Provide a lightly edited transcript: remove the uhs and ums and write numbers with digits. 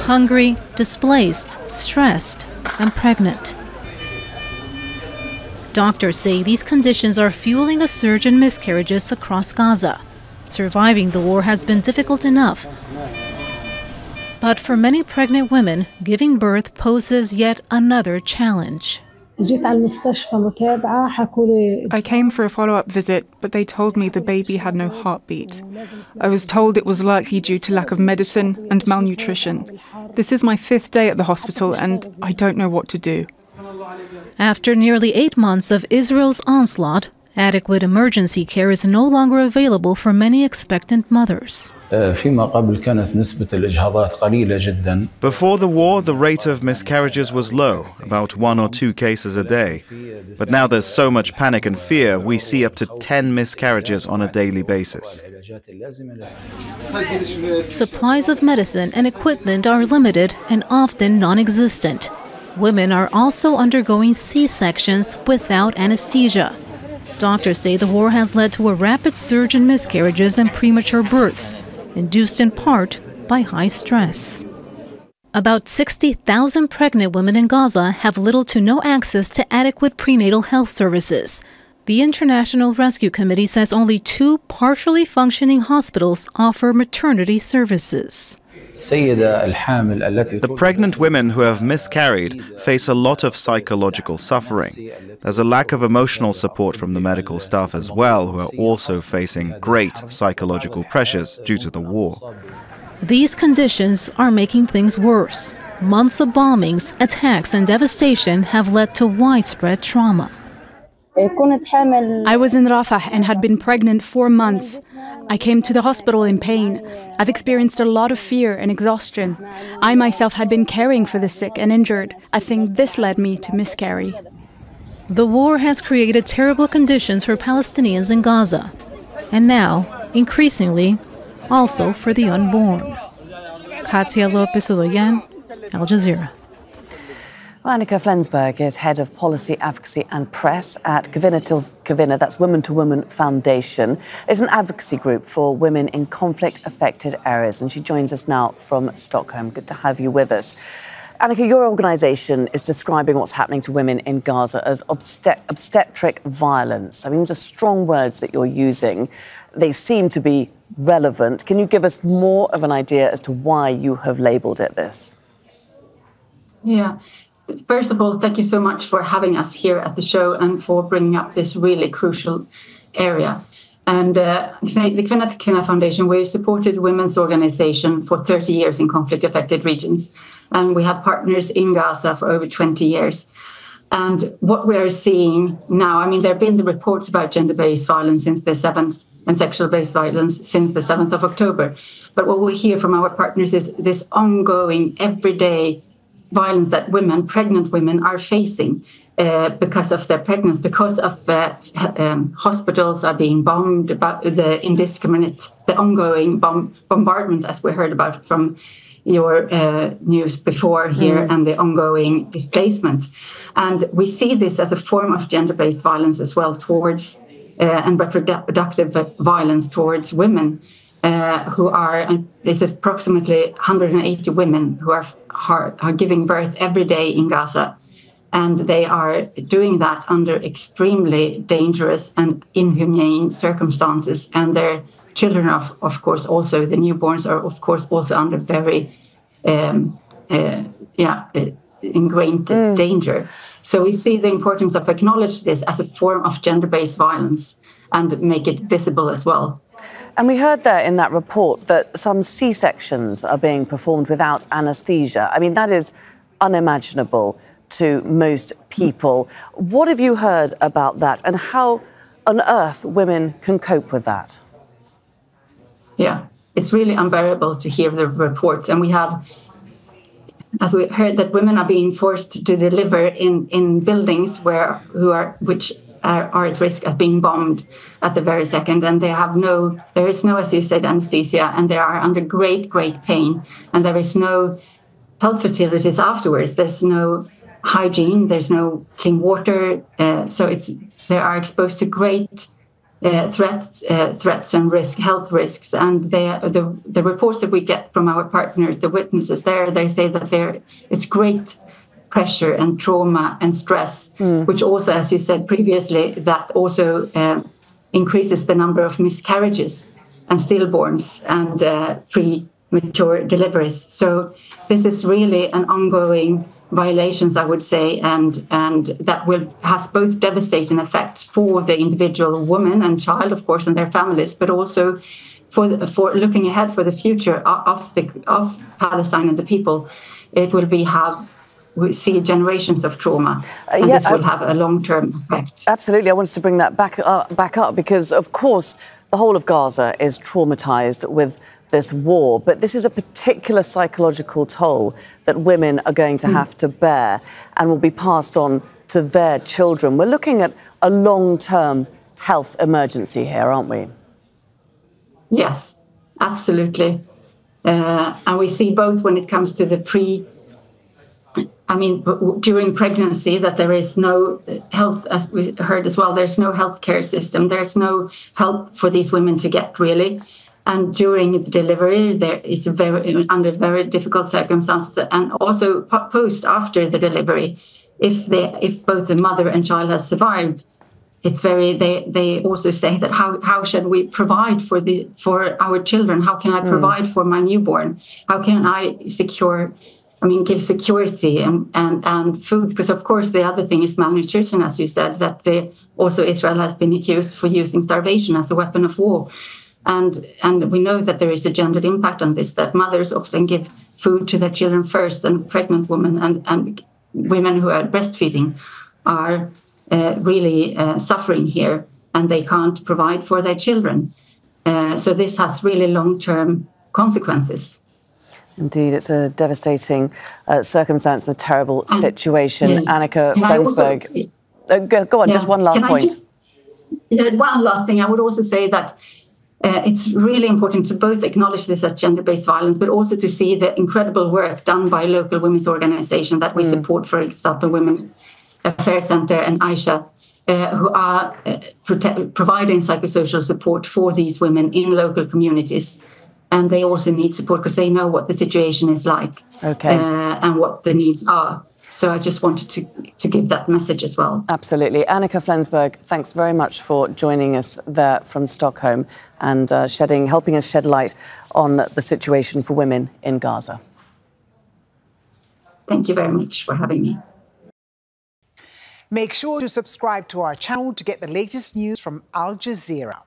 hungry, displaced, stressed, and pregnant. Doctors say these conditions are fueling a surge in miscarriages across Gaza. Surviving the war has been difficult enough. But for many pregnant women, giving birth poses yet another challenge. I came for a follow-up visit, but they told me the baby had no heartbeat. I was told it was likely due to lack of medicine and malnutrition. This is my 5th day at the hospital, and I don't know what to do. After nearly 8 months of Israel's onslaught, adequate emergency care is no longer available for many expectant mothers. Before the war, the rate of miscarriages was low, about 1 or 2 cases a day. But now there's so much panic and fear, we see up to 10 miscarriages on a daily basis. Supplies of medicine and equipment are limited and often non-existent. Women are also undergoing C-sections without anesthesia. Doctors say the war has led to a rapid surge in miscarriages and premature births, induced in part by high stress. About 60,000 pregnant women in Gaza have little to no access to adequate prenatal health services. The International Rescue Committee says only 2 partially functioning hospitals offer maternity services. The pregnant women who have miscarried face a lot of psychological suffering. There's a lack of emotional support from the medical staff as well, who are also facing great psychological pressures due to the war. These conditions are making things worse. Months of bombings, attacks, and devastation have led to widespread trauma. I was in Rafah and had been pregnant 4 months. I came to the hospital in pain. I've experienced a lot of fear and exhaustion. I myself had been caring for the sick and injured. I think this led me to miscarry. The war has created terrible conditions for Palestinians in Gaza, and now, increasingly, also for the unborn. Katia, Lopez-Hodoyan, Al Jazeera. Annika Flensburg is Head of Policy, Advocacy and Press at Kvinna till Kvinna, that's Woman to Woman Foundation. It's an advocacy group for women in conflict-affected areas, and she joins us now from Stockholm. Good to have you with us. Annika, your organisation is describing what's happening to women in Gaza as obstetric violence. I mean, these are strong words that you're using. They seem to be relevant. Can you give us more of an idea as to why you have labelled it this? Yeah. First of all, thank you so much for having us here at the show and for bringing up this really crucial area. And the Kvinna till Kvinna Foundation, we supported women's organization for 30 years in conflict-affected regions. And we have partners in Gaza for over 20 years. And what we are seeing now, I mean, there have been the reports about gender-based violence since the 7th and sexual-based violence since the 7th of October. But what we hear from our partners is this ongoing, everyday violence that women, pregnant women, are facing because of their pregnancy, because of hospitals are being bombed, about the indiscriminate, the ongoing bombardment, as we heard about from your news before here, and the ongoing displacement. And we see this as a form of gender-based violence as well towards and reproductive violence towards women who are, there's approximately 180 women who are giving birth every day in Gaza. And they are doing that under extremely dangerous and inhumane circumstances. And their children, of course, also the newborns are, of course, also under very ingrained danger. So we see the importance of acknowledge this as a form of gender-based violence and make it visible as well. And we heard there in that report that some C-sections are being performed without anaesthesia. I mean, that is unimaginable to most people. What have you heard about that, and how on earth women can cope with that? Yeah, it's really unbearable to hear the reports. And we have, as we heard, that women are being forced to deliver in buildings which are at risk of being bombed at the very second, and there is no, as you said, anesthesia, and they are under great pain, and there is no health facilities afterwards. There's no hygiene, there's no clean water, so they are exposed to great threats and health risks. And the reports that we get from our partners, the witnesses there, they say that there is great pressure and trauma and stress, which also, as you said previously, that also increases the number of miscarriages and stillborns and premature deliveries. So this is really an ongoing violations, I would say, and that has both devastating effects for the individual woman and child, of course, and their families, but also for looking ahead for the future of Palestine and the people. It will we see generations of trauma, and this will have a long-term effect. Absolutely. I wanted to bring that back up because, of course, the whole of Gaza is traumatized with this war, but this is a particular psychological toll that women are going to have to bear and will be passed on to their children. We're looking at a long-term health emergency here, aren't we? Yes, absolutely. And we see both when it comes to during pregnancy, that there is no health, as we heard as well, there's no healthcare system. There's no help for these women to get, really. And during the delivery, there is under very difficult circumstances, and also after the delivery, if both the mother and child has survived, it's they also say that how should we provide for our children? How can I provide for my newborn? How can I give security and food? Because of course the other thing is malnutrition, as you said, that also Israel has been accused for using starvation as a weapon of war. And we know that there is a gendered impact on this, that mothers often give food to their children first, and pregnant women and women who are breastfeeding are really suffering here, and they can't provide for their children. So this has really long-term consequences. Indeed, it's a devastating circumstance and a terrible situation. Yeah. Annika Flensburg. Go on, just one last point. One last thing. I would also say that it's really important to both acknowledge this as gender-based violence, but also to see the incredible work done by local women's organizations that we support, for example, Women Affairs Center and Aisha, who are providing psychosocial support for these women in local communities. And they also need support because they know what the situation is like, and what the needs are. So I just wanted to give that message as well. Absolutely. Annika Flensburg, thanks very much for joining us there from Stockholm and helping us shed light on the situation for women in Gaza. Thank you very much for having me. Make sure to subscribe to our channel to get the latest news from Al Jazeera.